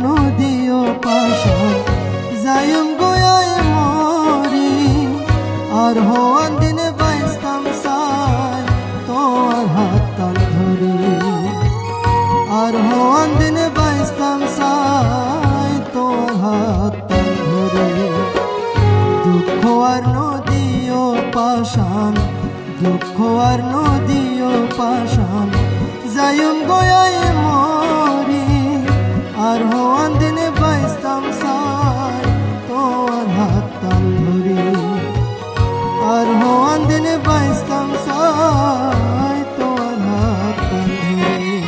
নদীও পাশান যাইম গোয়াই মরি আর হওয়ান দিনে বাইস্তাম সাই তোর হাত তাল ধরি আর হওয়ান দিনে বাইস্তাম সাই তোর হাত তাল ধরি দুঃখ আর নদীও পাশান দুঃখ আর নদীও পাশান যাইম গোয়াই মরি আর হওয়ান দিনে বাইস্তাম সাই তোর হাত তাল ধরি আর হওয়ান দিনে বাইস্তাম সাই তোর হাত তাল ধরি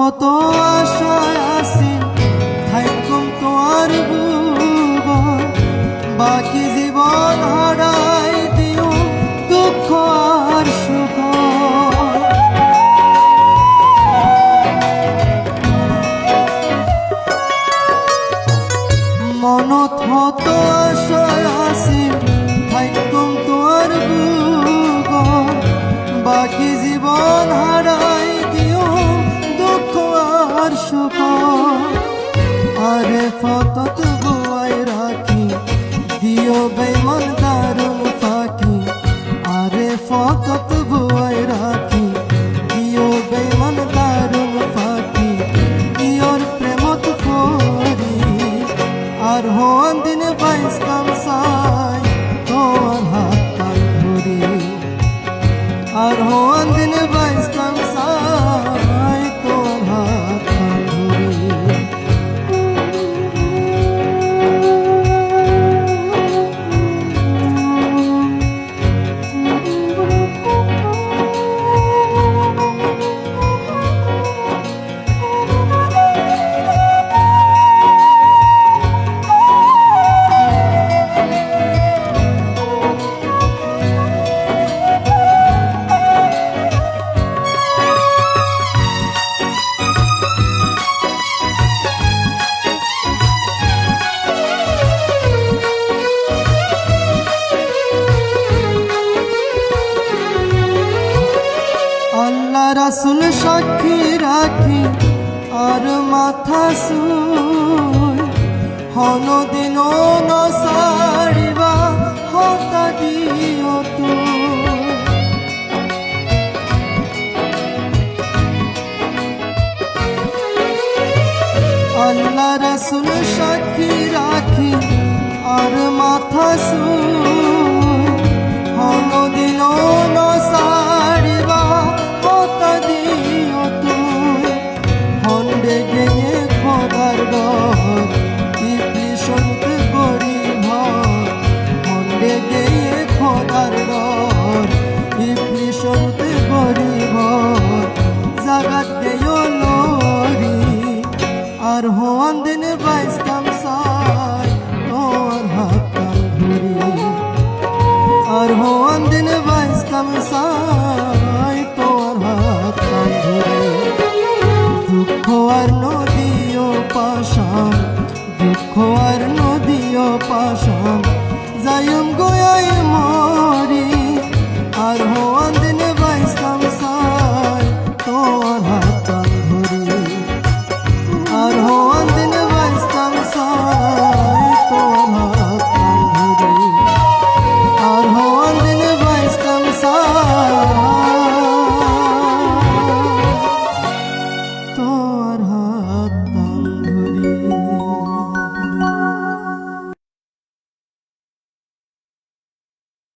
হত আশায় আসি থাইকুম তোমার বুবন বাকি জীবন হারাই দিও দুঃখ আর সুখ মনত হত আশায় আসি থাইকুম তোমার বুবন বাকি জীবন হারাই দিও আর সুখ আরে ফতত বুয়াই রাখি দিও বেঈমান দারুন ফাঁকি আরে ফতত বুয়াই রাখি দিও বেঈমান দারুন ফাঁকি ইয়োর প্রেমত ফরি আর হওয়ান দিনে বাইস্তাম সাই তোর হাত তাল ধরি আর হওয়ান দিনে বাইস্তাম সাই তোর হাত রাসুল সাক্ষী রাখি আর মাথা সুই হন দিন নসারিবা হতা দিও তুই আল্লাহ রাসুল সাক্ষী রাখি আর মাথা সুই হন দিন নসারিবা হন্ডে গেয়ে খোদার ঘর ইবলিশত গরিব হন্ডে গেয়ে খোদার ঘর ইবলিশত গরিব জাগাত গেয় লরি আর হওয়ান দিনে বাইস্তাম সাই তোর হাত তাল ধরি আর হওয়ান দিনে বাইস্তাম সাই তোর হাত তাল ধরি দুঃখ আর